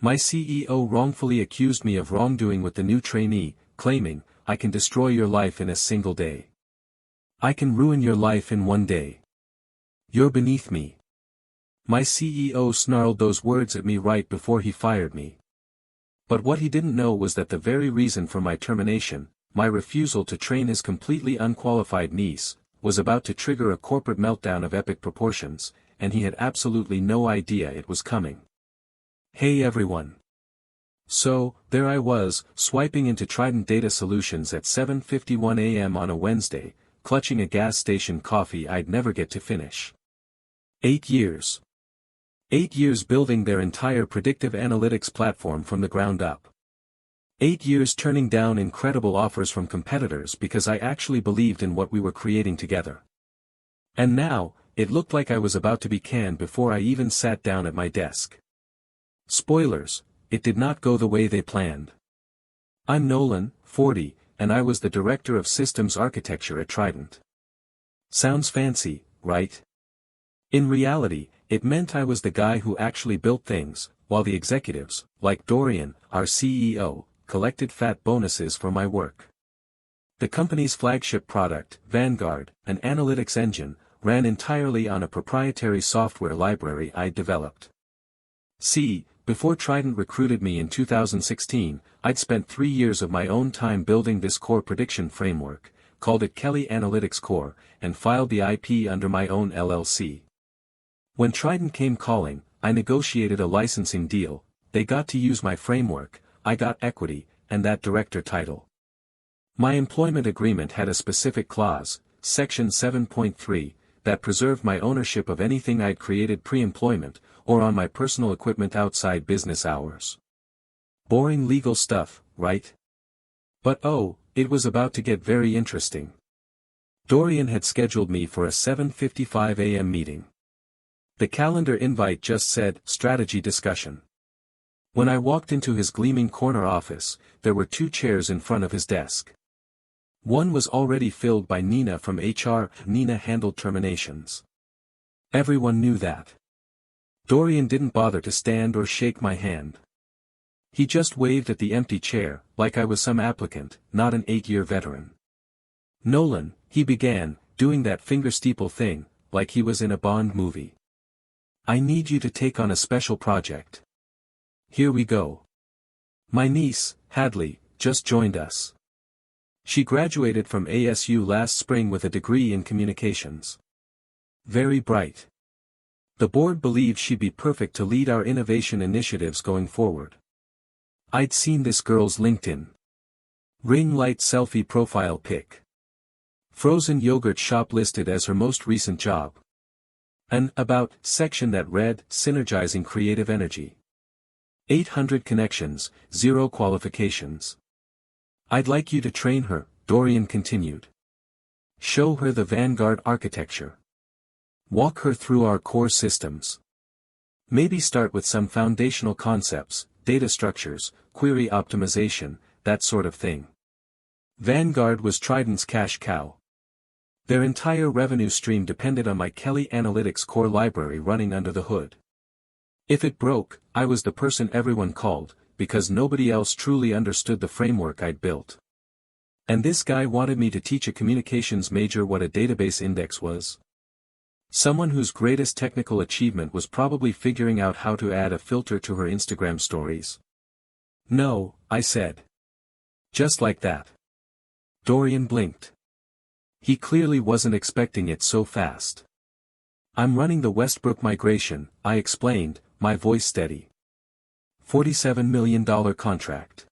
My CEO wrongfully accused me of wrongdoing with the new trainee, claiming, "I can destroy your life in a single day. I can ruin your life in one day. You're beneath me." My CEO snarled those words at me right before he fired me. But what he didn't know was that the very reason for my termination, my refusal to train his completely unqualified niece, was about to trigger a corporate meltdown of epic proportions, and he had absolutely no idea it was coming. Hey everyone. So, there I was, swiping into Trident Data Solutions at 7:51 a.m. on a Wednesday, clutching a gas station coffee I'd never get to finish. 8 years. 8 years building their entire predictive analytics platform from the ground up. 8 years turning down incredible offers from competitors because I actually believed in what we were creating together. And now, it looked like I was about to be canned before I even sat down at my desk. Spoilers, it did not go the way they planned. I'm Nolan, 40, and I was the Director of Systems Architecture at Trident. Sounds fancy, right? In reality, it meant I was the guy who actually built things, while the executives, like Dorian, our CEO, collected fat bonuses for my work. The company's flagship product, Vanguard, an analytics engine, ran entirely on a proprietary software library I'd developed. See, before Trident recruited me in 2016, I'd spent 3 years of my own time building this core prediction framework, called it Kelly Analytics Core, and filed the IP under my own LLC. When Trident came calling, I negotiated a licensing deal. They got to use my framework, I got equity, and that director title. My employment agreement had a specific clause, Section 7.3, that preserved my ownership of anything I'd created pre-employment, or on my personal equipment outside business hours. Boring legal stuff, right? But oh, it was about to get very interesting. Dorian had scheduled me for a 7:55 a.m. meeting. The calendar invite just said, strategy discussion. When I walked into his gleaming corner office, there were 2 chairs in front of his desk. One was already filled by Nina from HR. Nina handled terminations. Everyone knew that. Dorian didn't bother to stand or shake my hand. He just waved at the empty chair, like I was some applicant, not an 8-year veteran. "Nolan," he began, doing that finger steeple thing, like he was in a Bond movie. "I need you to take on a special project. Here we go. My niece, Hadley, just joined us. She graduated from ASU last spring with a degree in communications. Very bright. The board believes she'd be perfect to lead our innovation initiatives going forward." I'd seen this girl's LinkedIn. Ring light selfie profile pic. Frozen yogurt shop listed as her most recent job. An About section that read, Synergizing Creative Energy. 800 connections, 0 qualifications. "I'd like you to train her," Dorian continued. "Show her the Vanguard architecture. Walk her through our core systems. Maybe start with some foundational concepts, data structures, query optimization, that sort of thing." Vanguard was Trident's cash cow. Their entire revenue stream depended on my Kelly Analytics Core library running under the hood. If it broke, I was the person everyone called, because nobody else truly understood the framework I'd built. And this guy wanted me to teach a communications major what a database index was. Someone whose greatest technical achievement was probably figuring out how to add a filter to her Instagram stories. "No," I said. "Just like that." Dorian blinked. He clearly wasn't expecting it so fast. "I'm running the Westbrook migration," I explained, my voice steady. $47 million contract.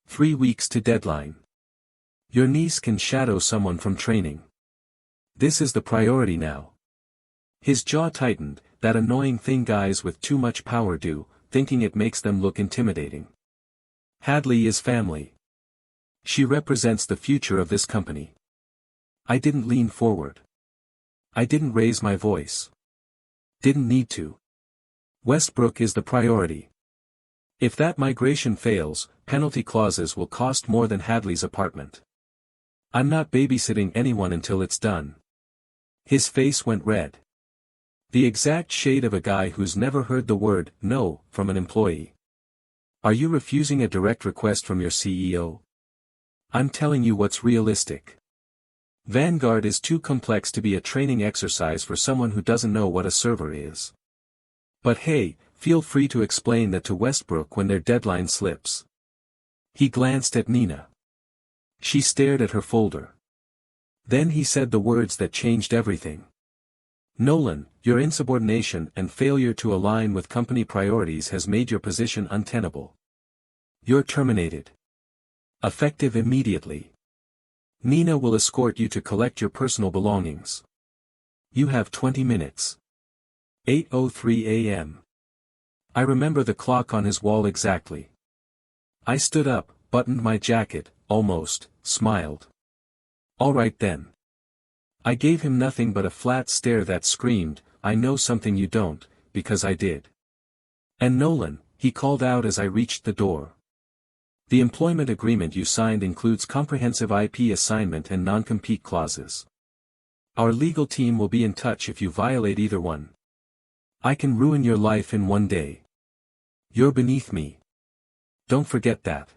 3 weeks to deadline. Your niece can shadow someone from training. This is the priority now. His jaw tightened, that annoying thing guys with too much power do, thinking it makes them look intimidating. Hadley is family. She represents the future of this company. I didn't lean forward. I didn't raise my voice. Didn't need to. Westbrook is the priority. If that migration fails, penalty clauses will cost more than Hadley's apartment. I'm not babysitting anyone until it's done. His face went red. The exact shade of a guy who's never heard the word "no" from an employee. Are you refusing a direct request from your CEO? I'm telling you what's realistic. Vanguard is too complex to be a training exercise for someone who doesn't know what a server is. But hey, feel free to explain that to Westbrook when their deadline slips. He glanced at Nina. She stared at her folder. Then he said the words that changed everything. Nolan, your insubordination and failure to align with company priorities has made your position untenable. You're terminated. Effective immediately. Nina will escort you to collect your personal belongings. You have 20 minutes. 8:03 a.m. I remember the clock on his wall exactly. I stood up, buttoned my jacket, almost, smiled. All right then. I gave him nothing but a flat stare that screamed, I know something you don't, because I did. And Nolan, he called out as I reached the door. The employment agreement you signed includes comprehensive IP assignment and non-compete clauses. Our legal team will be in touch if you violate either one. I can ruin your life in one day. You're beneath me. Don't forget that.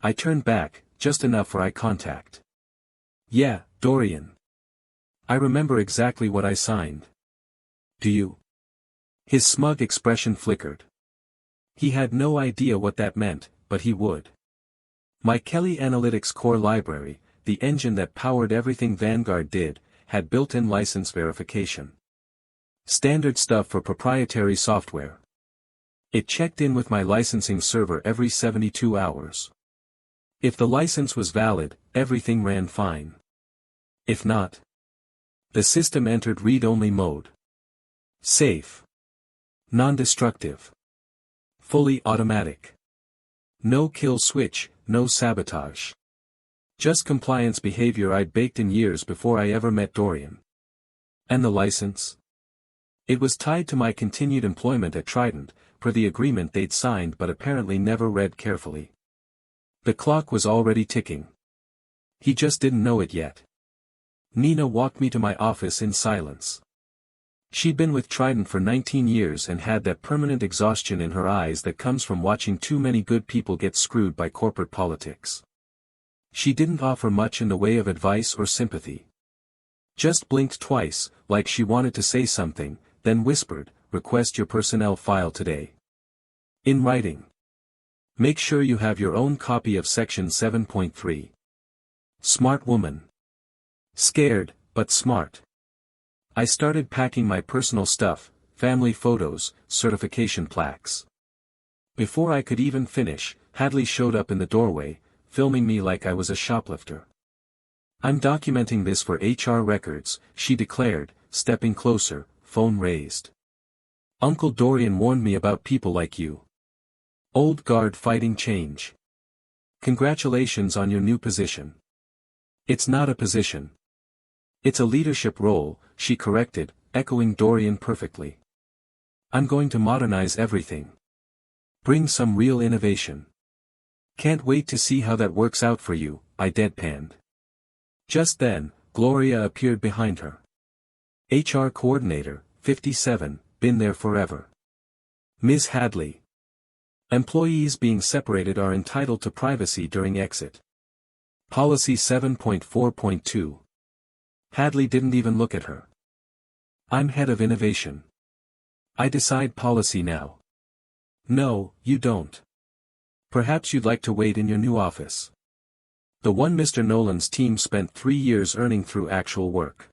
I turned back, just enough for eye contact. Yeah, Dorian. I remember exactly what I signed. Do you? His smug expression flickered. He had no idea what that meant, but he would. My Kelly Analytics Core library, the engine that powered everything Vanguard did, had built-in license verification. Standard stuff for proprietary software. It checked in with my licensing server every 72 hours. If the license was valid, everything ran fine. If not, the system entered read-only mode. Safe. Non-destructive. Fully automatic. No kill switch, no sabotage. Just compliance behavior I'd baked in years before I ever met Dorian. And the license? It was tied to my continued employment at Trident, per the agreement they'd signed but apparently never read carefully. The clock was already ticking. He just didn't know it yet. Nina walked me to my office in silence. She'd been with Trident for 19 years and had that permanent exhaustion in her eyes that comes from watching too many good people get screwed by corporate politics. She didn't offer much in the way of advice or sympathy. Just blinked twice, like she wanted to say something, then whispered, request your personnel file today. In writing. Make sure you have your own copy of Section 7.3. Smart woman. Scared, but smart. I started packing my personal stuff, family photos, certification plaques. Before I could even finish, Hadley showed up in the doorway, filming me like I was a shoplifter. I'm documenting this for HR records, she declared, stepping closer, phone raised. Uncle Dorian warned me about people like you. Old guard fighting change. Congratulations on your new position. It's not a position. It's a leadership role, she corrected, echoing Dorian perfectly. I'm going to modernize everything. Bring some real innovation. Can't wait to see how that works out for you, I deadpanned. Just then, Gloria appeared behind her. HR Coordinator, 57, been there forever. Ms. Hadley. Employees being separated are entitled to privacy during exit. Policy 7.4.2. Hadley didn't even look at her. I'm head of innovation. I decide policy now. No, you don't. Perhaps you'd like to wait in your new office. The one Mr. Nolan's team spent 3 years earning through actual work.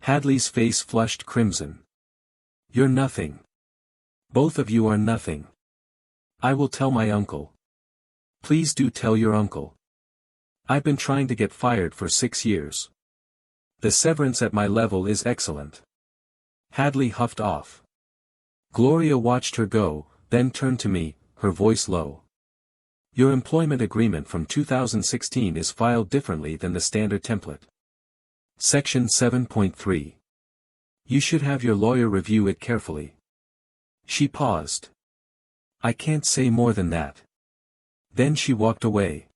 Hadley's face flushed crimson. You're nothing. Both of you are nothing. I will tell my uncle. Please do tell your uncle. I've been trying to get fired for 6 years. The severance at my level is excellent. Hadley huffed off. Gloria watched her go, then turned to me, her voice low. Your employment agreement from 2016 is filed differently than the standard template. Section 7.3. You should have your lawyer review it carefully. She paused. I can't say more than that. Then she walked away.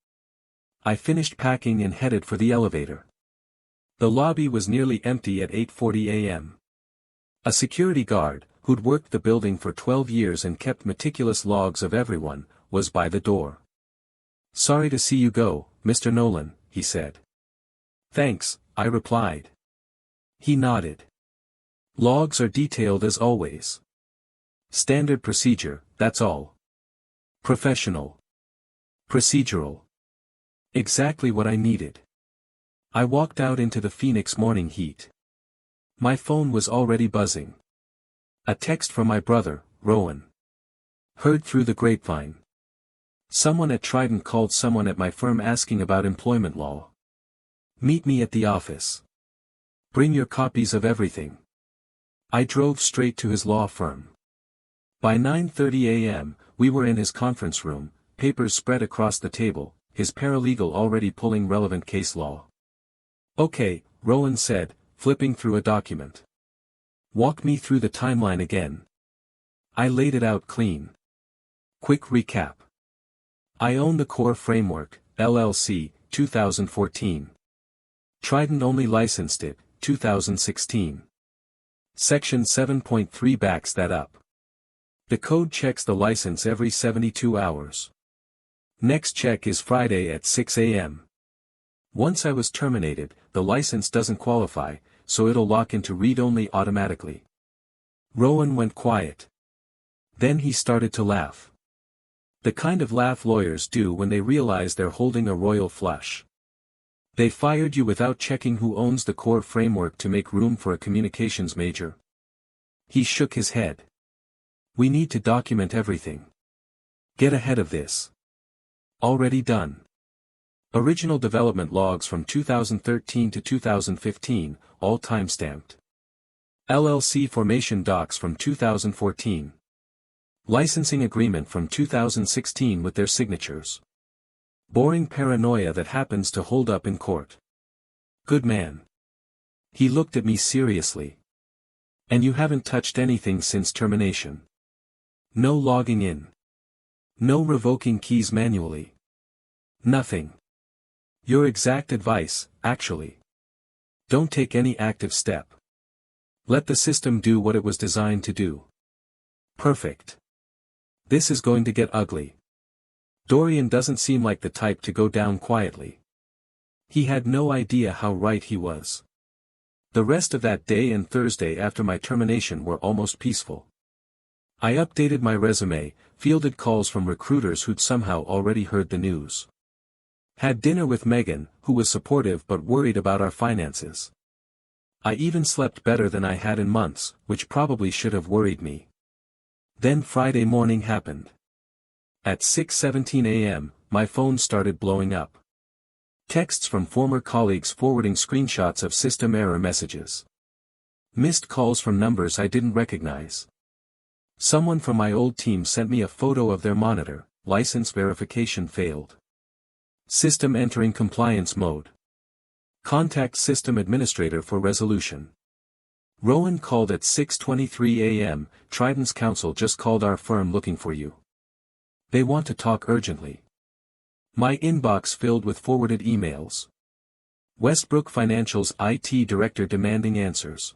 I finished packing and headed for the elevator. The lobby was nearly empty at 8:40 a.m. A security guard, who'd worked the building for 12 years and kept meticulous logs of everyone, was by the door. "Sorry to see you go, Mr. Nolan," he said. "Thanks," I replied. He nodded. "Logs are detailed as always. Standard procedure, that's all. Professional. Procedural. Exactly what I needed." I walked out into the Phoenix morning heat. My phone was already buzzing. A text from my brother, Rowan. Heard through the grapevine. Someone at Trident called someone at my firm asking about employment law. Meet me at the office. Bring your copies of everything. I drove straight to his law firm. By 9:30 a.m., we were in his conference room, papers spread across the table, his paralegal already pulling relevant case law. "Okay," Rowan said, flipping through a document. "Walk me through the timeline again." I laid it out clean. Quick recap. I own the Core Framework, LLC, 2014. Trident only licensed it, 2016. Section 7.3 backs that up. The code checks the license every 72 hours. Next check is Friday at 6 a.m. Once I was terminated, the license doesn't qualify, so it'll lock into read-only automatically. Rowan went quiet. Then he started to laugh. The kind of laugh lawyers do when they realize they're holding a royal flush. "They fired you without checking who owns the Core Framework to make room for a communications major?" He shook his head. "We need to document everything. Get ahead of this." Already done. Original development logs from 2013 to 2015, all timestamped. LLC formation docs from 2014. Licensing agreement from 2016 with their signatures. Boring paranoia that happens to hold up in court. Good man. He looked at me seriously. "And you haven't touched anything since termination? No logging in? No revoking keys manually? Nothing? Your exact advice, actually. Don't take any active step. Let the system do what it was designed to do." Perfect. This is going to get ugly. Dorian doesn't seem like the type to go down quietly. He had no idea how right he was. The rest of that day and Thursday after my termination were almost peaceful. I updated my resume, fielded calls from recruiters who'd somehow already heard the news. Had dinner with Megan, who was supportive but worried about our finances. I even slept better than I had in months, which probably should have worried me. Then Friday morning happened. At 6:17 a.m., my phone started blowing up. Texts from former colleagues forwarding screenshots of system error messages. Missed calls from numbers I didn't recognize. Someone from my old team sent me a photo of their monitor, license verification failed. System entering compliance mode. Contact system administrator for resolution. Rowan called at 6:23 a.m., Trident's counsel just called our firm looking for you. They want to talk urgently. My inbox filled with forwarded emails. Westbrook Financial's IT director demanding answers.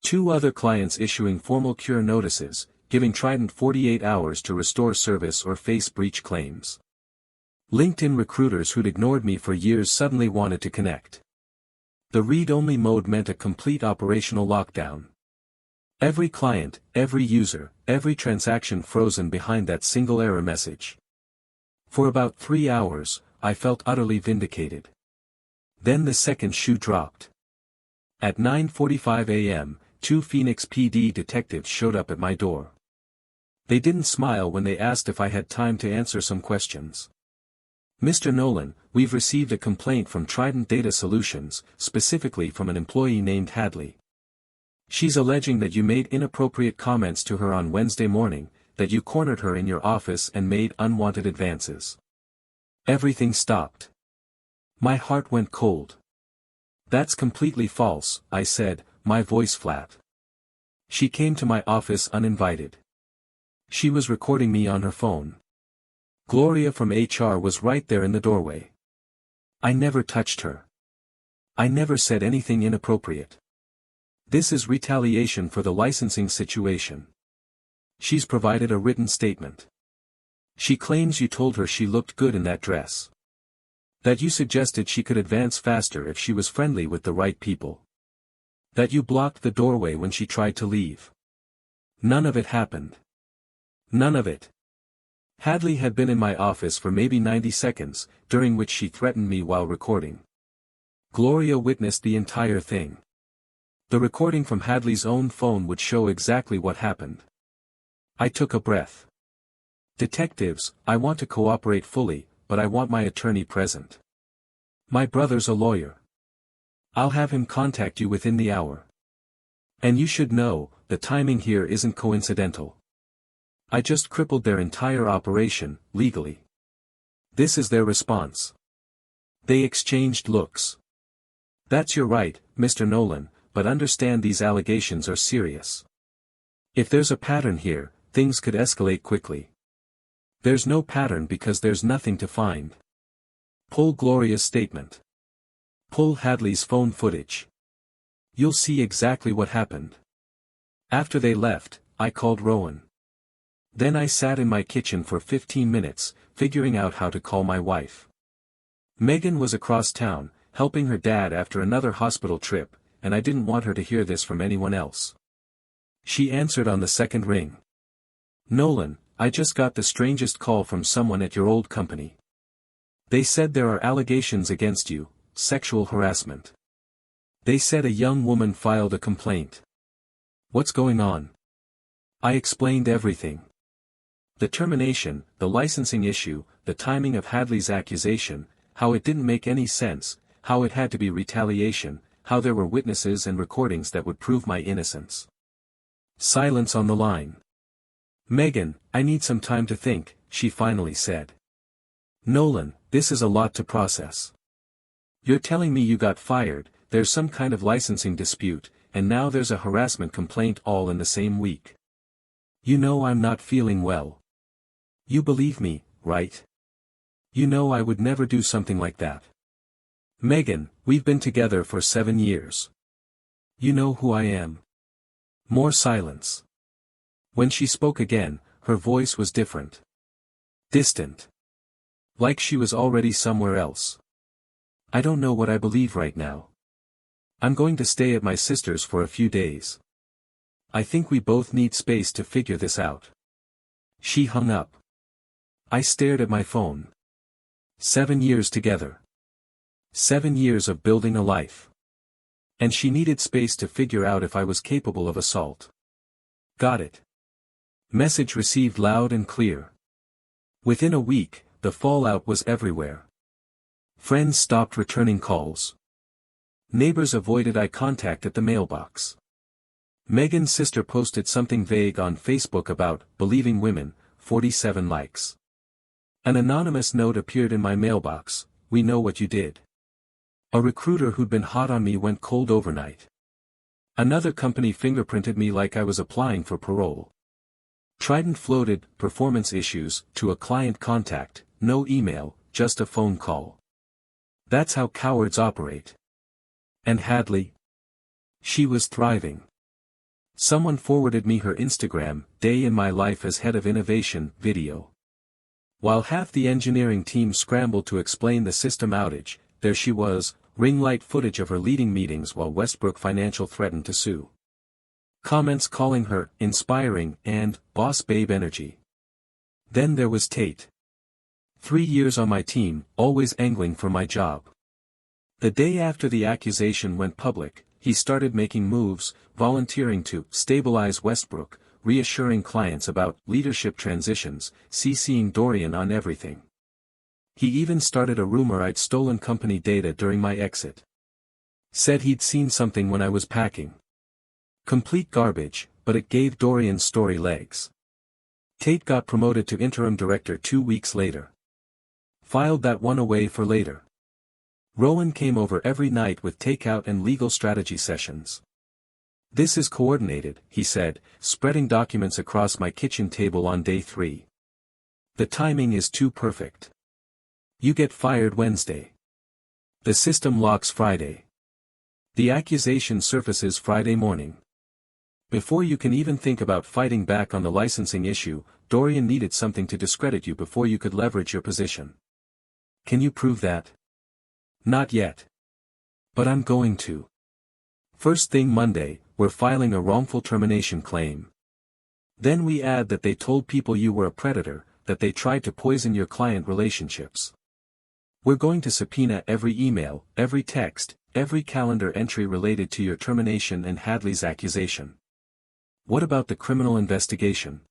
2 other clients issuing formal cure notices, giving Trident 48 hours to restore service or face breach claims. LinkedIn recruiters who'd ignored me for years suddenly wanted to connect. The read-only mode meant a complete operational lockdown. Every client, every user, every transaction frozen behind that single error message. For about 3 hours, I felt utterly vindicated. Then the second shoe dropped. At 9:45 a.m., 2 Phoenix PD detectives showed up at my door. They didn't smile when they asked if I had time to answer some questions. "Mr. Nolan, we've received a complaint from Trident Data Solutions, specifically from an employee named Hadley. She's alleging that you made inappropriate comments to her on Wednesday morning, that you cornered her in your office and made unwanted advances." Everything stopped. My heart went cold. "That's completely false," I said, my voice flat. "She came to my office uninvited. She was recording me on her phone. Gloria from HR was right there in the doorway. I never touched her. I never said anything inappropriate. This is retaliation for the licensing situation. She's provided a written statement. She claims you told her she looked good in that dress. That you suggested she could advance faster if she was friendly with the right people. That you blocked the doorway when she tried to leave. None of it happened. None of it. Hadley had been in my office for maybe 90 seconds, during which she threatened me while recording. Gloria witnessed the entire thing. The recording from Hadley's own phone would show exactly what happened. I took a breath. Detectives, I want to cooperate fully, but I want my attorney present. My brother's a lawyer. I'll have him contact you within the hour. And you should know, the timing here isn't coincidental. I just crippled their entire operation, legally. This is their response. They exchanged looks. That's your right, Mr. Nolan, but understand these allegations are serious. If there's a pattern here, things could escalate quickly. There's no pattern because there's nothing to find. Pull Gloria's statement. Pull Hadley's phone footage. You'll see exactly what happened. After they left, I called Rowan. Then I sat in my kitchen for 15 minutes, figuring out how to call my wife. Megan was across town, helping her dad after another hospital trip, and I didn't want her to hear this from anyone else. She answered on the second ring. Nolan, I just got the strangest call from someone at your old company. They said there are allegations against you, sexual harassment. They said a young woman filed a complaint. What's going on? I explained everything. The termination, the licensing issue, the timing of Hadley's accusation, how it didn't make any sense, how it had to be retaliation, how there were witnesses and recordings that would prove my innocence. Silence on the line. Megan, I need some time to think, she finally said. Nolan, this is a lot to process. You're telling me you got fired, there's some kind of licensing dispute, and now there's a harassment complaint all in the same week. You know I'm not feeling well. You believe me, right? You know I would never do something like that. Megan, we've been together for 7 years. You know who I am. More silence. When she spoke again, her voice was different. Distant. Like she was already somewhere else. I don't know what I believe right now. I'm going to stay at my sister's for a few days. I think we both need space to figure this out. She hung up. I stared at my phone. 7 years together. 7 years of building a life. And she needed space to figure out if I was capable of assault. Got it. Message received loud and clear. Within a week, the fallout was everywhere. Friends stopped returning calls. Neighbors avoided eye contact at the mailbox. Megan's sister posted something vague on Facebook about believing women, 47 likes. An anonymous note appeared in my mailbox, we know what you did. A recruiter who'd been hot on me went cold overnight. Another company fingerprinted me like I was applying for parole. Trident floated, performance issues, to a client contact, no email, just a phone call. That's how cowards operate. And Hadley? She was thriving. Someone forwarded me her Instagram, day in my life as head of innovation, video. While half the engineering team scrambled to explain the system outage, there she was, ring light footage of her leading meetings while Westbrook Financial threatened to sue. Comments calling her, inspiring, and, boss babe energy. Then there was Tate. 3 years on my team, always angling for my job. The day after the accusation went public, he started making moves, volunteering to stabilize Westbrook, reassuring clients about leadership transitions, CCing Dorian on everything. He even started a rumor I'd stolen company data during my exit. Said he'd seen something when I was packing. Complete garbage, but it gave Dorian's story legs. Tate got promoted to interim director 2 weeks later. Filed that one away for later. Rowan came over every night with takeout and legal strategy sessions. This is coordinated, he said, spreading documents across my kitchen table on day 3. The timing is too perfect. You get fired Wednesday. The system locks Friday. The accusation surfaces Friday morning. Before you can even think about fighting back on the licensing issue, Dorian needed something to discredit you before you could leverage your position. Can you prove that? Not yet. But I'm going to. First thing Monday, we're filing a wrongful termination claim. Then we add that they told people you were a predator, that they tried to poison your client relationships. We're going to subpoena every email, every text, every calendar entry related to your termination and Hadley's accusation. What about the criminal investigation?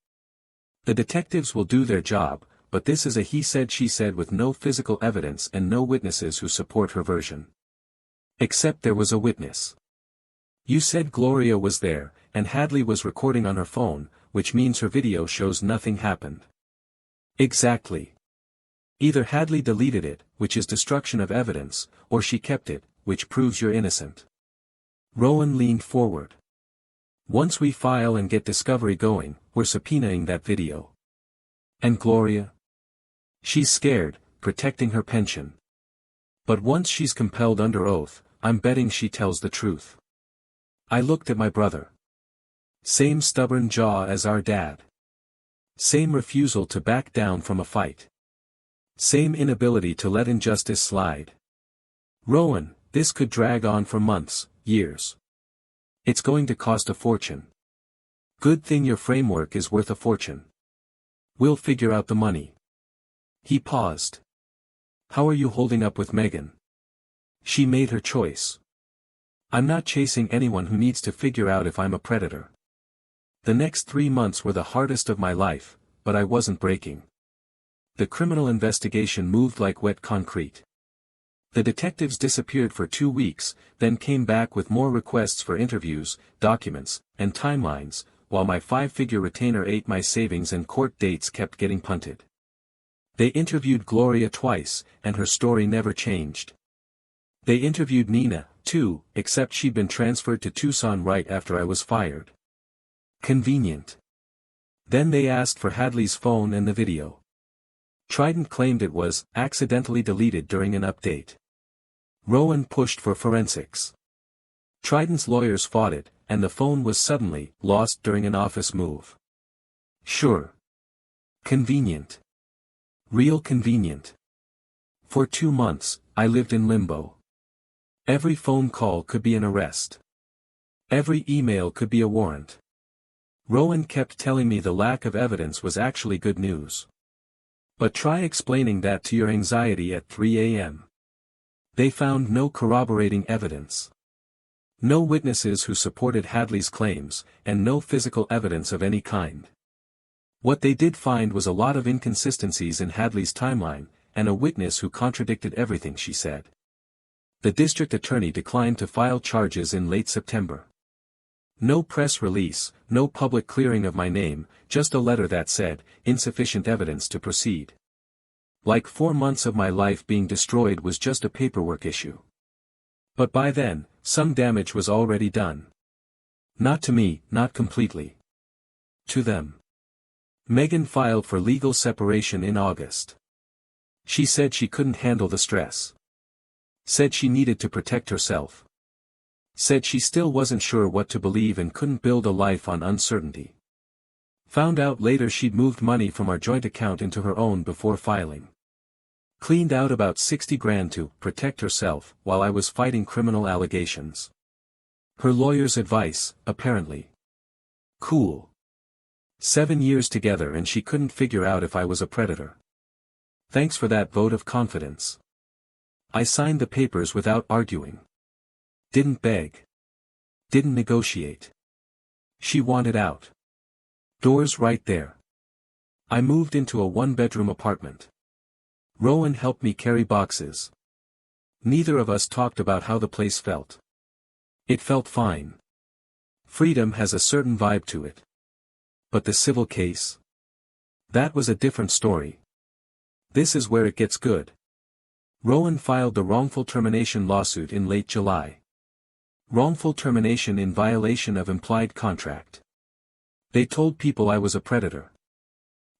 The detectives will do their job, but this is a he said she said with no physical evidence and no witnesses who support her version. Except there was a witness. You said Gloria was there, and Hadley was recording on her phone, which means her video shows nothing happened. Exactly. Either Hadley deleted it, which is destruction of evidence, or she kept it, which proves you're innocent. Rowan leaned forward. Once we file and get discovery going, we're subpoenaing that video. And Gloria? She's scared, protecting her pension. But once she's compelled under oath, I'm betting she tells the truth. I looked at my brother. Same stubborn jaw as our dad. Same refusal to back down from a fight. Same inability to let injustice slide. Rowan, this could drag on for months, years. It's going to cost a fortune. Good thing your framework is worth a fortune. We'll figure out the money. He paused. How are you holding up with Megan? She made her choice. I'm not chasing anyone who needs to figure out if I'm a predator. The next 3 months were the hardest of my life, but I wasn't breaking. The criminal investigation moved like wet concrete. The detectives disappeared for 2 weeks, then came back with more requests for interviews, documents, and timelines, while my 5-figure retainer ate my savings and court dates kept getting punted. They interviewed Gloria twice, and her story never changed. They interviewed Nina, too, except she'd been transferred to Tucson right after I was fired. Convenient. Then they asked for Hadley's phone and the video. Trident claimed it was accidentally deleted during an update. Rowan pushed for forensics. Trident's lawyers fought it, and the phone was suddenly lost during an office move. Sure. Convenient. Real convenient. For 2 months, I lived in limbo. Every phone call could be an arrest. Every email could be a warrant. Rowan kept telling me the lack of evidence was actually good news. But try explaining that to your anxiety at 3 a.m. They found no corroborating evidence. No witnesses who supported Hadley's claims, and no physical evidence of any kind. What they did find was a lot of inconsistencies in Hadley's timeline, and a witness who contradicted everything she said. The district attorney declined to file charges in late September. No press release, no public clearing of my name, just a letter that said, insufficient evidence to proceed. Like 4 months of my life being destroyed was just a paperwork issue. But by then, some damage was already done. Not to me, not completely. To them. Megan filed for legal separation in August. She said she couldn't handle the stress. Said she needed to protect herself. Said she still wasn't sure what to believe and couldn't build a life on uncertainty. Found out later she'd moved money from our joint account into her own before filing. Cleaned out about 60 grand to protect herself while I was fighting criminal allegations. Her lawyer's advice, apparently. Cool. 7 years together and she couldn't figure out if I was a predator. Thanks for that vote of confidence. I signed the papers without arguing. Didn't beg. Didn't negotiate. She wanted out. Doors right there. I moved into a 1-bedroom apartment. Rowan helped me carry boxes. Neither of us talked about how the place felt. It felt fine. Freedom has a certain vibe to it. But the civil case? That was a different story. This is where it gets good. Rowan filed the wrongful termination lawsuit in late July. Wrongful termination in violation of implied contract. They told people I was a predator.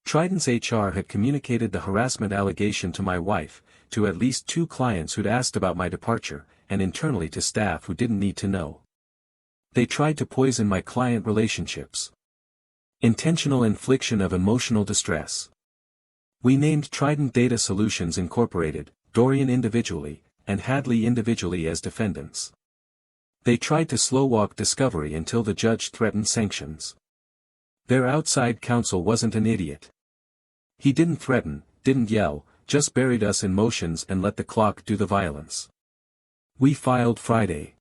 Trident's HR had communicated the harassment allegation to my wife, to at least 2 clients who'd asked about my departure, and internally to staff who didn't need to know. They tried to poison my client relationships. Intentional infliction of emotional distress. We named Trident Data Solutions Incorporated, Dorian individually, and Hadley individually as defendants. They tried to slow-walk discovery until the judge threatened sanctions. Their outside counsel wasn't an idiot. He didn't threaten, didn't yell, just buried us in motions and let the clock do the violence. We filed Friday.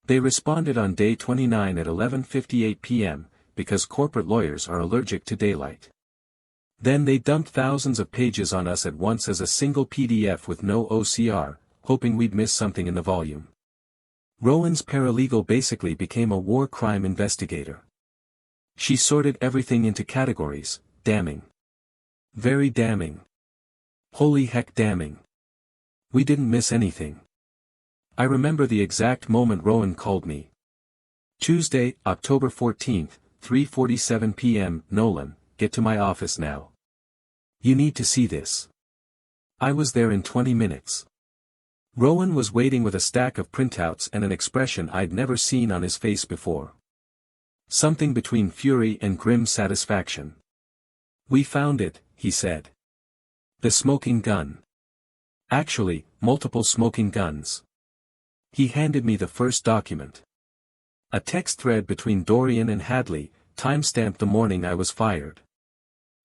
They responded on day 29 at 11:58 p.m., because corporate lawyers are allergic to daylight. Then they dumped thousands of pages on us at once as a single PDF with no OCR, hoping we'd miss something in the volume. Rowan's paralegal basically became a war crime investigator. She sorted everything into categories: damning, very damning, holy heck damning. We didn't miss anything. I remember the exact moment Rowan called me. Tuesday, October 14th, 3:47 p.m. Nolan, get to my office now. You need to see this. I was there in 20 minutes. Rowan was waiting with a stack of printouts and an expression I'd never seen on his face before. Something between fury and grim satisfaction. We found it, he said. The smoking gun. Actually, multiple smoking guns. He handed me the first document. A text thread between Dorian and Hadley, time-stamped the morning I was fired.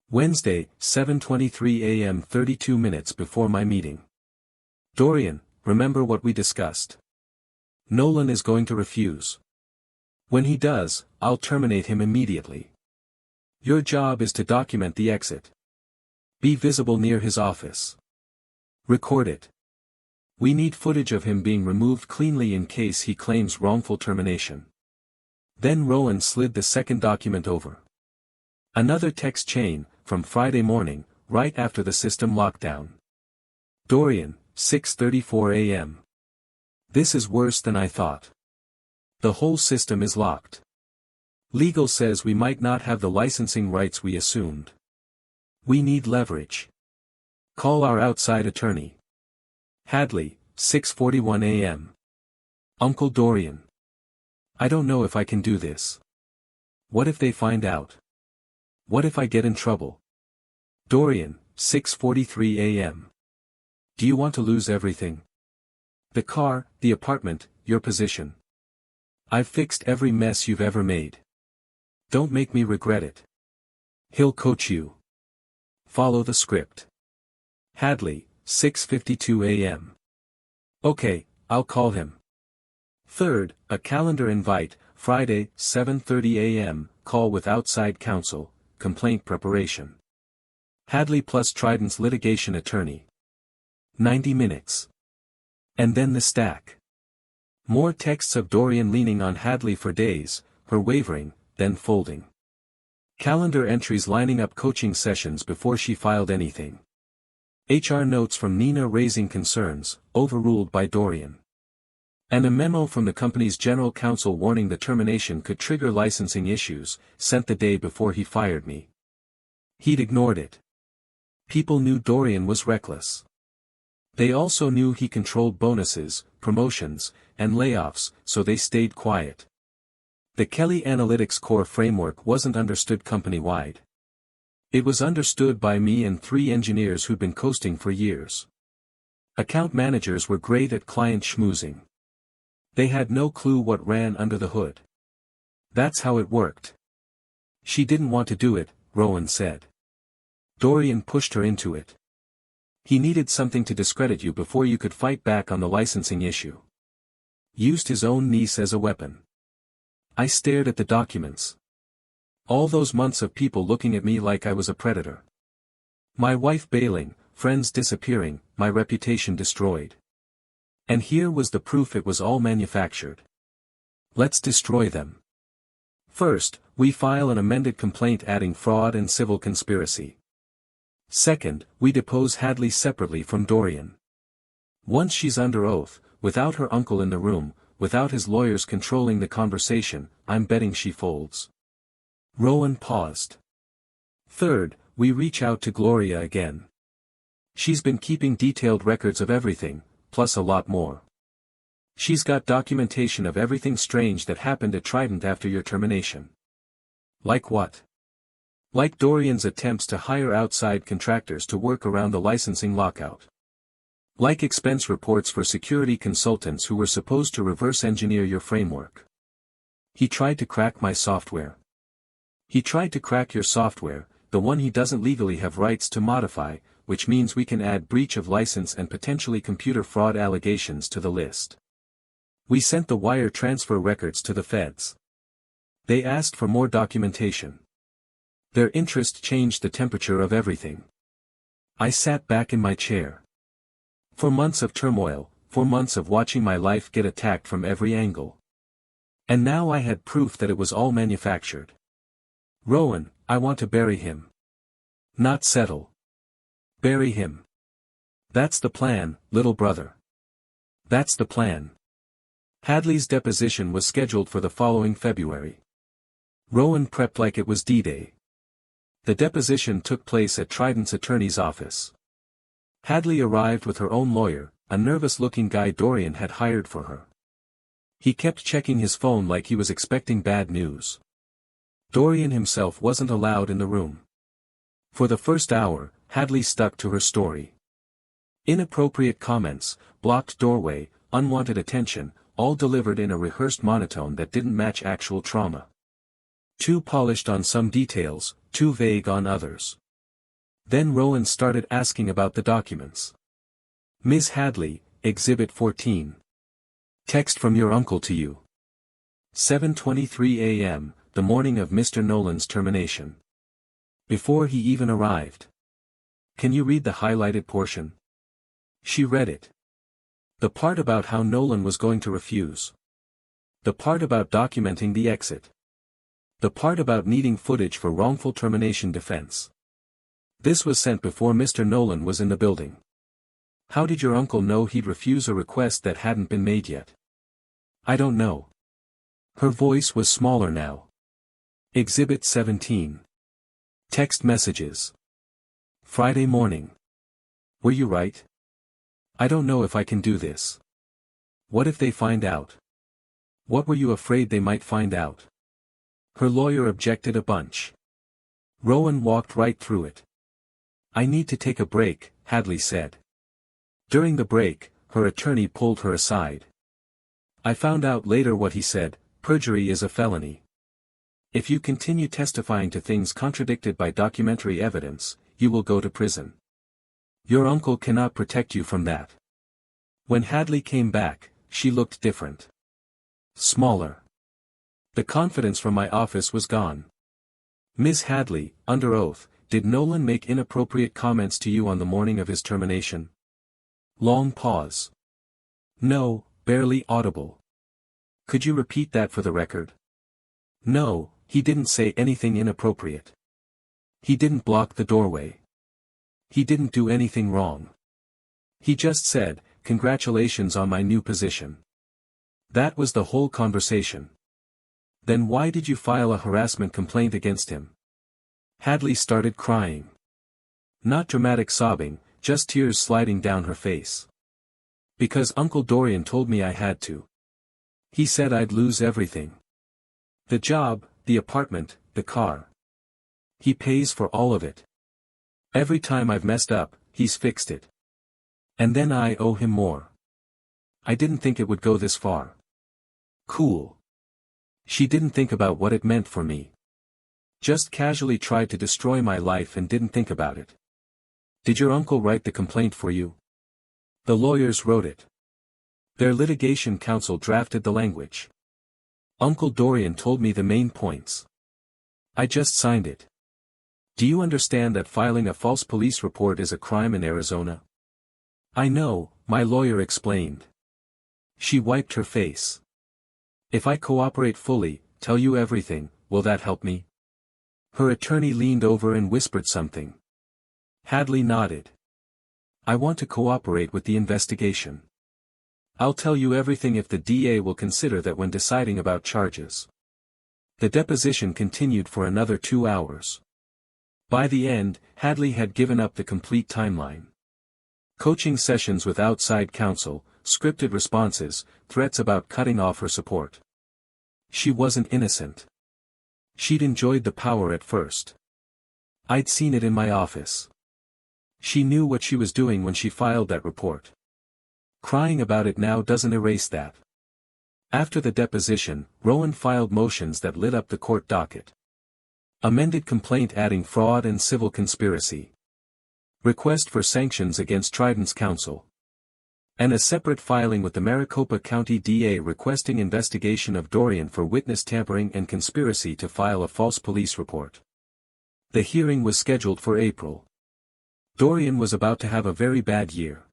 Wednesday, 7:23 a.m. 32 minutes before my meeting. Dorian, remember what we discussed. Nolan is going to refuse. When he does, I'll terminate him immediately. Your job is to document the exit. Be visible near his office. Record it. We need footage of him being removed cleanly in case he claims wrongful termination. Then Rowan slid the second document over. Another text chain, from Friday morning, right after the system lockdown. Dorian, 6:34 a.m. This is worse than I thought. The whole system is locked. Legal says we might not have the licensing rights we assumed. We need leverage. Call our outside attorney. Hadley, 6:41 a.m. Uncle Dorian. I don't know if I can do this. What if they find out? What if I get in trouble? Dorian, 6:43 a.m. Do you want to lose everything? The car, the apartment, your position. I've fixed every mess you've ever made. Don't make me regret it. He'll coach you. Follow the script. Hadley, 6:52 a.m. Okay, I'll call him. Third, a calendar invite, Friday, 7:30 a.m., call with outside counsel, complaint preparation. Hadley plus Trident's litigation attorney. 90 minutes. And then the stack. More texts of Dorian leaning on Hadley for days, her wavering, then folding. Calendar entries lining up coaching sessions before she filed anything. HR notes from Nina raising concerns, overruled by Dorian. And a memo from the company's general counsel warning the termination could trigger licensing issues, sent the day before he fired me. He'd ignored it. People knew Dorian was reckless. They also knew he controlled bonuses, promotions, and layoffs, so they stayed quiet. The Kelly Analytics Core framework wasn't understood company-wide. It was understood by me and 3 engineers who'd been coasting for years. Account managers were great at client schmoozing. They had no clue what ran under the hood. That's how it worked. She didn't want to do it, Rowan said. Dorian pushed her into it. He needed something to discredit you before you could fight back on the licensing issue. Used his own niece as a weapon. I stared at the documents. All those months of people looking at me like I was a predator. My wife bailing, friends disappearing, my reputation destroyed. And here was the proof it was all manufactured. Let's destroy them. First, we file an amended complaint adding fraud and civil conspiracy. Second, we depose Hadley separately from Dorian. Once she's under oath, without her uncle in the room, without his lawyers controlling the conversation, I'm betting she folds. Rowan paused. Third, we reach out to Gloria again. She's been keeping detailed records of everything, plus a lot more. She's got documentation of everything strange that happened at Trident after your termination. Like what? Like Dorian's attempts to hire outside contractors to work around the licensing lockout. Like expense reports for security consultants who were supposed to reverse engineer your framework. He tried to crack my software. He tried to crack your software, the one he doesn't legally have rights to modify, which means we can add breach of license and potentially computer fraud allegations to the list. We sent the wire transfer records to the feds. They asked for more documentation. Their interest changed the temperature of everything. I sat back in my chair. For months of turmoil, for months of watching my life get attacked from every angle. And now I had proof that it was all manufactured. Rowan, I want to bury him. Not settle. Bury him. That's the plan, little brother. That's the plan. Hadley's deposition was scheduled for the following February. Rowan prepped like it was D-Day. The deposition took place at Trident's attorney's office. Hadley arrived with her own lawyer, a nervous-looking guy Dorian had hired for her. He kept checking his phone like he was expecting bad news. Dorian himself wasn't allowed in the room. For the first hour, Hadley stuck to her story. Inappropriate comments, blocked doorway, unwanted attention, all delivered in a rehearsed monotone that didn't match actual trauma. Too polished on some details, too vague on others. Then Rowan started asking about the documents. Ms. Hadley, Exhibit 14. Text from your uncle to you. 7:23 a.m., the morning of Mr. Nolan's termination. Before he even arrived. Can you read the highlighted portion? She read it. The part about how Nolan was going to refuse. The part about documenting the exit. The part about needing footage for wrongful termination defense. This was sent before Mr. Nolan was in the building. How did your uncle know he'd refuse a request that hadn't been made yet? I don't know. Her voice was smaller now. Exhibit 17. Text messages. Friday morning. Were you right? I don't know if I can do this. What if they find out? What were you afraid they might find out? Her lawyer objected a bunch. Rowan walked right through it. I need to take a break, Hadley said. During the break, her attorney pulled her aside. I found out later what he said, perjury is a felony. If you continue testifying to things contradicted by documentary evidence, you will go to prison. Your uncle cannot protect you from that. When Hadley came back, she looked different. Smaller. The confidence from my office was gone. Ms. Hadley, under oath, did Nolan make inappropriate comments to you on the morning of his termination? Long pause. No, barely audible. Could you repeat that for the record? No, he didn't say anything inappropriate. He didn't block the doorway. He didn't do anything wrong. He just said, congratulations on my new position. That was the whole conversation. Then why did you file a harassment complaint against him? Hadley started crying. Not dramatic sobbing, just tears sliding down her face. Because Uncle Dorian told me I had to. He said I'd lose everything. The job, the apartment, the car. He pays for all of it. Every time I've messed up, he's fixed it. And then I owe him more. I didn't think it would go this far. Cool. She didn't think about what it meant for me. Just casually tried to destroy my life and didn't think about it. Did your uncle write the complaint for you? The lawyers wrote it. Their litigation counsel drafted the language. Uncle Dorian told me the main points. I just signed it. Do you understand that filing a false police report is a crime in Arizona? I know, my lawyer explained. She wiped her face. If I cooperate fully, tell you everything, will that help me? Her attorney leaned over and whispered something. Hadley nodded. I want to cooperate with the investigation. I'll tell you everything if the DA will consider that when deciding about charges. The deposition continued for another 2 hours. By the end, Hadley had given up the complete timeline. Coaching sessions with outside counsel, scripted responses, threats about cutting off her support. She wasn't innocent. She'd enjoyed the power at first. I'd seen it in my office. She knew what she was doing when she filed that report. Crying about it now doesn't erase that. After the deposition, Rowan filed motions that lit up the court docket. Amended complaint adding fraud and civil conspiracy. Request for sanctions against Trident's counsel. And a separate filing with the Maricopa County DA requesting investigation of Dorian for witness tampering and conspiracy to file a false police report. The hearing was scheduled for April. Dorian was about to have a very bad year.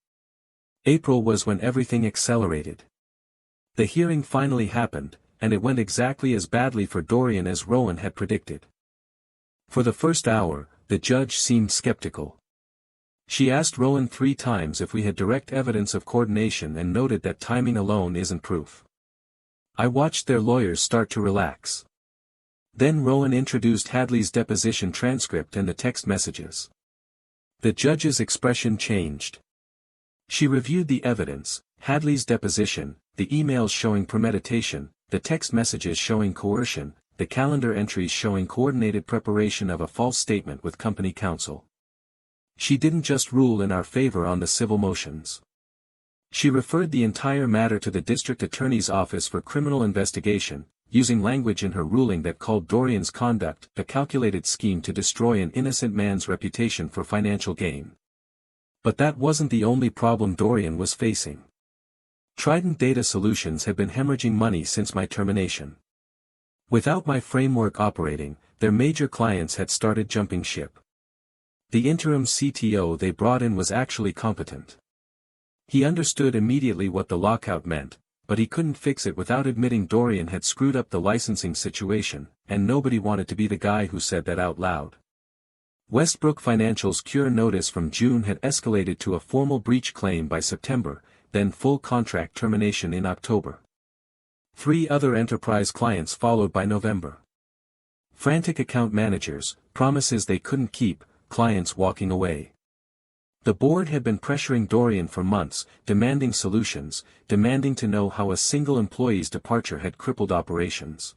April was when everything accelerated. The hearing finally happened, and it went exactly as badly for Dorian as Rowan had predicted. For the first hour, the judge seemed skeptical. She asked Rowan 3 times if we had direct evidence of coordination and noted that timing alone isn't proof. I watched their lawyers start to relax. Then Rowan introduced Hadley's deposition transcript and the text messages. The judge's expression changed. She reviewed the evidence, Hadley's deposition, the emails showing premeditation, the text messages showing coercion, the calendar entries showing coordinated preparation of a false statement with company counsel. She didn't just rule in our favor on the civil motions. She referred the entire matter to the district attorney's office for criminal investigation, using language in her ruling that called Dorian's conduct a calculated scheme to destroy an innocent man's reputation for financial gain. But that wasn't the only problem Dorian was facing. Trident Data Solutions had been hemorrhaging money since my termination. Without my framework operating, their major clients had started jumping ship. The interim CTO they brought in was actually competent. He understood immediately what the lockout meant, but he couldn't fix it without admitting Dorian had screwed up the licensing situation, and nobody wanted to be the guy who said that out loud. Westbrook Financial's cure notice from June had escalated to a formal breach claim by September, then full contract termination in October. 3 other enterprise clients followed by November. Frantic account managers, promises they couldn't keep, clients walking away. The board had been pressuring Dorian for months, demanding solutions, demanding to know how a single employee's departure had crippled operations.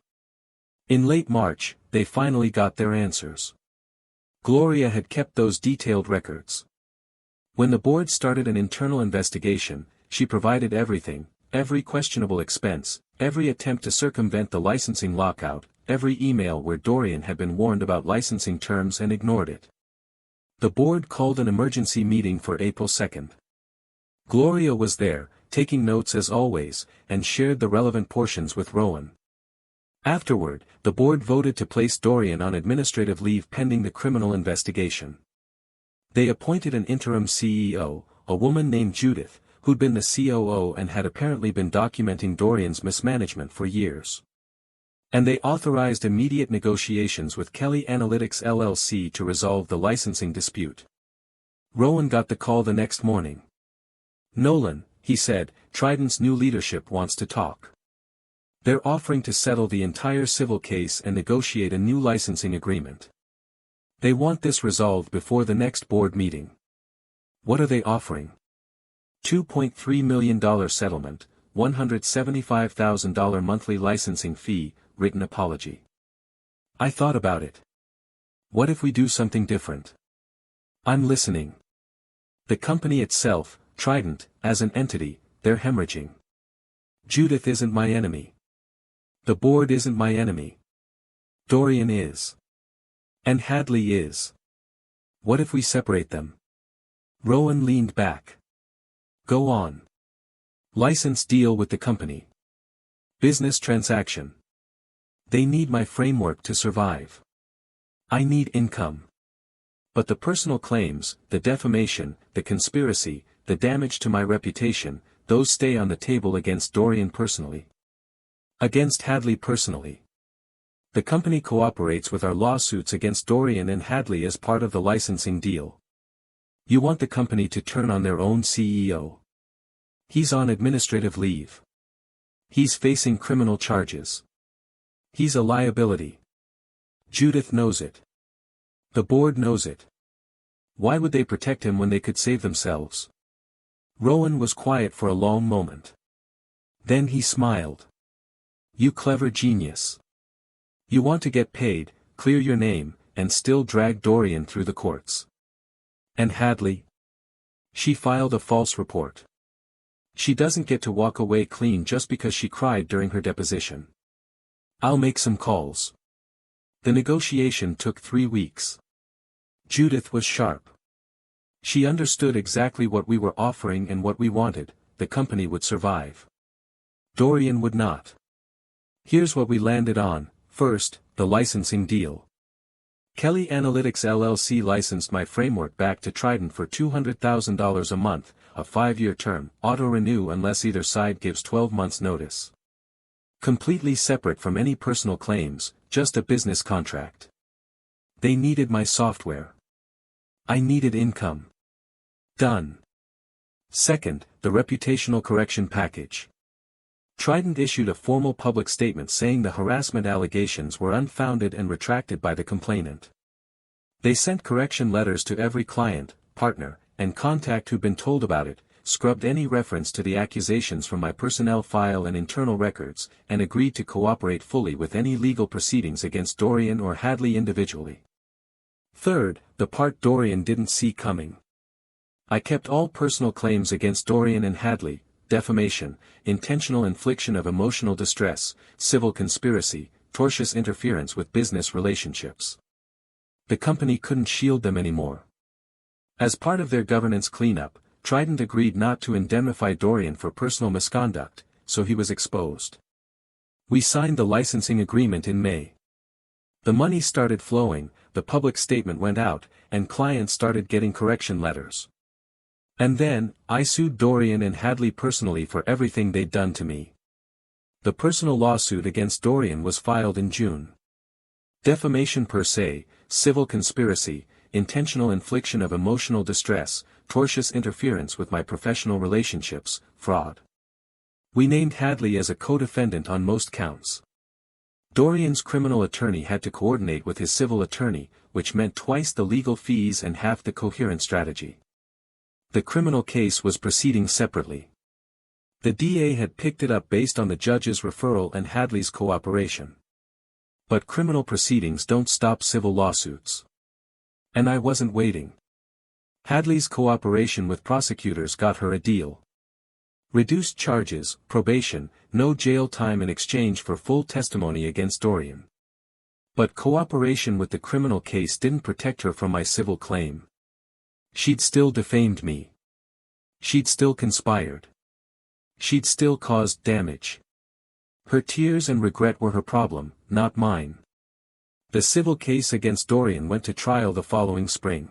In late March, they finally got their answers. Gloria had kept those detailed records. When the board started an internal investigation, she provided everything, every questionable expense, every attempt to circumvent the licensing lockout, every email where Dorian had been warned about licensing terms and ignored it. The board called an emergency meeting for April 2nd. Gloria was there, taking notes as always, and shared the relevant portions with Rowan. Afterward, the board voted to place Dorian on administrative leave pending the criminal investigation. They appointed an interim CEO, a woman named Judith, who'd been the COO and had apparently been documenting Dorian's mismanagement for years. And they authorized immediate negotiations with Kelly Analytics LLC to resolve the licensing dispute. Rowan got the call the next morning. "Nolan," he said, "Trident's new leadership wants to talk. They're offering to settle the entire civil case and negotiate a new licensing agreement. They want this resolved before the next board meeting." "What are they offering?" $2.3 million settlement, $175,000 monthly licensing fee, written apology. I thought about it. What if we do something different? I'm listening. The company itself, Trident, as an entity, they're hemorrhaging. Judith isn't my enemy. The board isn't my enemy. Dorian is. And Hadley is. What if we separate them? Rowan leaned back. Go on. License deal with the company. Business transaction. They need my framework to survive. I need income. But the personal claims, the defamation, the conspiracy, the damage to my reputation, those stay on the table against Dorian personally. Against Hadley personally. The company cooperates with our lawsuits against Dorian and Hadley as part of the licensing deal. You want the company to turn on their own CEO. He's on administrative leave. He's facing criminal charges. He's a liability. Judith knows it. The board knows it. Why would they protect him when they could save themselves? Rowan was quiet for a long moment. Then he smiled. You clever genius. You want to get paid, clear your name, and still drag Dorian through the courts. And Hadley? She filed a false report. She doesn't get to walk away clean just because she cried during her deposition. I'll make some calls. The negotiation took 3 weeks. Judith was sharp. She understood exactly what we were offering and what we wanted. The company would survive. Dorian would not. Here's what we landed on. First, the licensing deal. Kelly Analytics LLC licensed my framework back to Trident for $200,000 a month, a 5-year term, auto-renew unless either side gives 12 months notice. Completely separate from any personal claims, just a business contract. They needed my software. I needed income. Done. Second, the reputational correction package. Trident issued a formal public statement saying the harassment allegations were unfounded and retracted by the complainant. They sent correction letters to every client, partner, and contact who'd been told about it, scrubbed any reference to the accusations from my personnel file and internal records, and agreed to cooperate fully with any legal proceedings against Dorian or Hadley individually. Third, the part Dorian didn't see coming. I kept all personal claims against Dorian and Hadley: defamation, intentional infliction of emotional distress, civil conspiracy, tortious interference with business relationships. The company couldn't shield them anymore. As part of their governance cleanup, Trident agreed not to indemnify Dorian for personal misconduct, so he was exposed. We signed the licensing agreement in May. The money started flowing, the public statement went out, and clients started getting correction letters. And then, I sued Dorian and Hadley personally for everything they'd done to me. The personal lawsuit against Dorian was filed in June. Defamation per se, civil conspiracy, intentional infliction of emotional distress, tortious interference with my professional relationships, fraud. We named Hadley as a co-defendant on most counts. Dorian's criminal attorney had to coordinate with his civil attorney, which meant twice the legal fees and half the coherent strategy. The criminal case was proceeding separately. The DA had picked it up based on the judge's referral and Hadley's cooperation. But criminal proceedings don't stop civil lawsuits. And I wasn't waiting. Hadley's cooperation with prosecutors got her a deal. Reduced charges, probation, no jail time in exchange for full testimony against Dorian. But cooperation with the criminal case didn't protect her from my civil claim. She'd still defamed me. She'd still conspired. She'd still caused damage. Her tears and regret were her problem, not mine. The civil case against Dorian went to trial the following spring.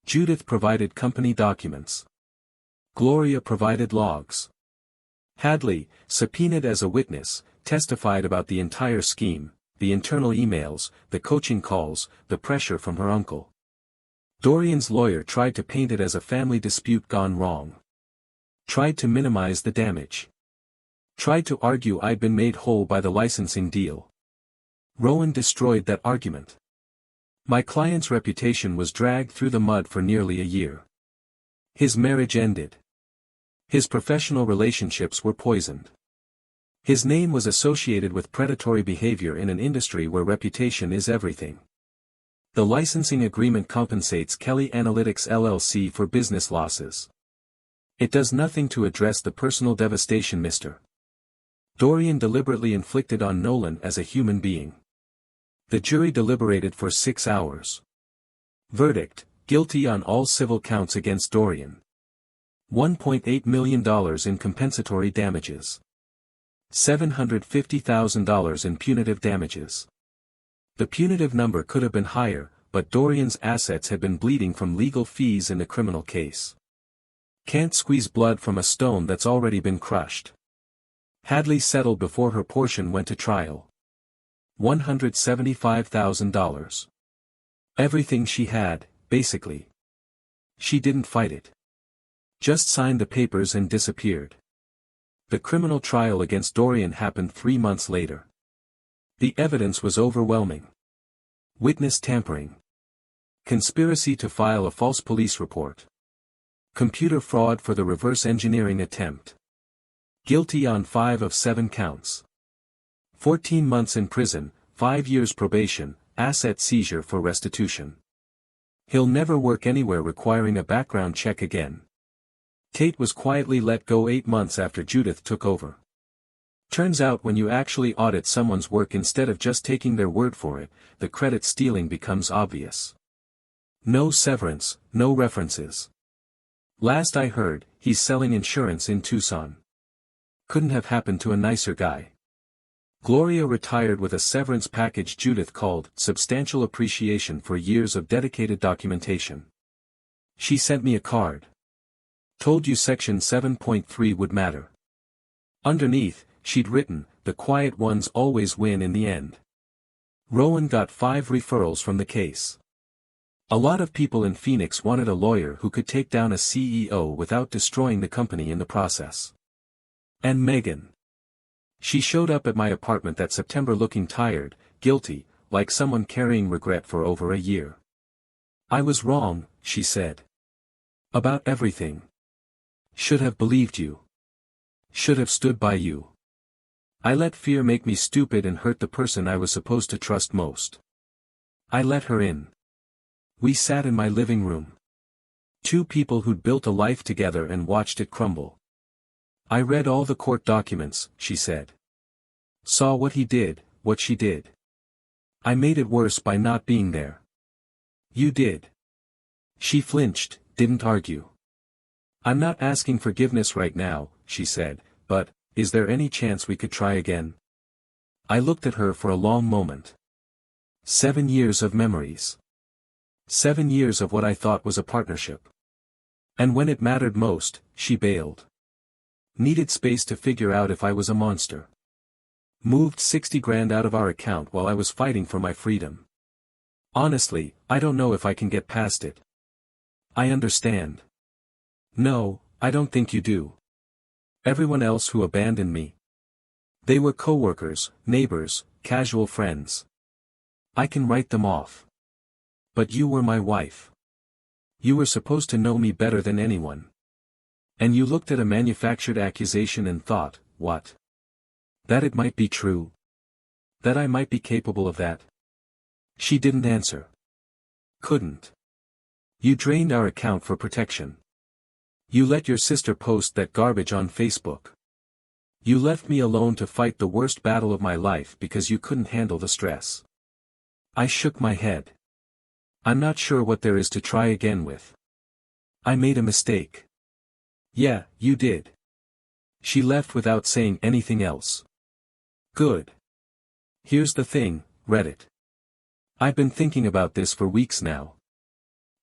Judith provided company documents. Gloria provided logs. Hadley, subpoenaed as a witness, testified about the entire scheme, the internal emails, the coaching calls, the pressure from her uncle. Dorian's lawyer tried to paint it as a family dispute gone wrong. Tried to minimize the damage. Tried to argue I'd been made whole by the licensing deal. Rowan destroyed that argument. My client's reputation was dragged through the mud for nearly a year. His marriage ended. His professional relationships were poisoned. His name was associated with predatory behavior in an industry where reputation is everything. The licensing agreement compensates Kelly Analytics LLC for business losses. It does nothing to address the personal devastation Mr. Dorian deliberately inflicted on Nolan as a human being. The jury deliberated for 6 hours. Verdict: guilty on all civil counts against Dorian. $1.8 million in compensatory damages. $750,000 in punitive damages. The punitive number could have been higher, but Dorian's assets had been bleeding from legal fees in the criminal case. Can't squeeze blood from a stone that's already been crushed. Hadley settled before her portion went to trial. $175,000. Everything she had, basically. She didn't fight it. Just signed the papers and disappeared. The criminal trial against Dorian happened 3 months later. The evidence was overwhelming. Witness tampering. Conspiracy to file a false police report. Computer fraud for the reverse engineering attempt. Guilty on 5 of 7 counts. 14 months in prison, 5 years probation, asset seizure for restitution. He'll never work anywhere requiring a background check again. Tate was quietly let go 8 months after Judith took over. Turns out when you actually audit someone's work instead of just taking their word for it, the credit stealing becomes obvious. No severance, no references. Last I heard, he's selling insurance in Tucson. Couldn't have happened to a nicer guy. Gloria retired with a severance package Judith called substantial appreciation for years of dedicated documentation. She sent me a card. Told you section 7.3 would matter. Underneath, she'd written, the quiet ones always win in the end. Rowan got 5 referrals from the case. A lot of people in Phoenix wanted a lawyer who could take down a CEO without destroying the company in the process. And Megan. She showed up at my apartment that September looking tired, guilty, like someone carrying regret for over a year. I was wrong, she said. About everything. Should have believed you. Should have stood by you. I let fear make me stupid and hurt the person I was supposed to trust most. I let her in. We sat in my living room. 2 people who'd built a life together and watched it crumble. I read all the court documents, she said. Saw what he did, what she did. I made it worse by not being there. You did. She flinched, didn't argue. I'm not asking forgiveness right now, she said, but, is there any chance we could try again? I looked at her for a long moment. 7 years of memories. 7 years of what I thought was a partnership. And when it mattered most, she bailed. Needed space to figure out if I was a monster. Moved 60 grand out of our account while I was fighting for my freedom. Honestly, I don't know if I can get past it. I understand. No, I don't think you do. Everyone else who abandoned me. They were coworkers, neighbors, casual friends. I can write them off. But you were my wife. You were supposed to know me better than anyone. And you looked at a manufactured accusation and thought, what? That it might be true. That I might be capable of that. She didn't answer. Couldn't. You drained our account for protection. You let your sister post that garbage on Facebook. You left me alone to fight the worst battle of my life because you couldn't handle the stress. I shook my head. I'm not sure what there is to try again with. I made a mistake. Yeah, you did. She left without saying anything else. Good. Here's the thing, Reddit. I've been thinking about this for weeks now.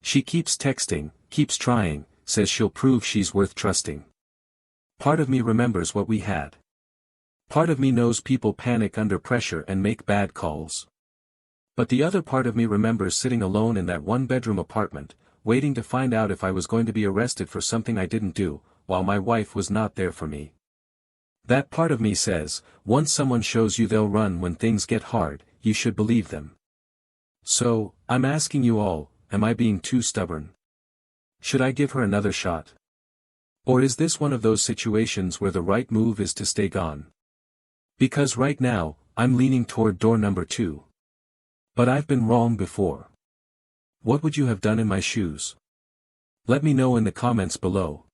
She keeps texting, keeps trying, says she'll prove she's worth trusting. Part of me remembers what we had. Part of me knows people panic under pressure and make bad calls. But the other part of me remembers sitting alone in that 1-bedroom apartment, waiting to find out if I was going to be arrested for something I didn't do, while my wife was not there for me. That part of me says, once someone shows you they'll run when things get hard, you should believe them. So, I'm asking you all, am I being too stubborn? Should I give her another shot? Or is this one of those situations where the right move is to stay gone? Because right now, I'm leaning toward door number 2. But I've been wrong before. What would you have done in my shoes? Let me know in the comments below.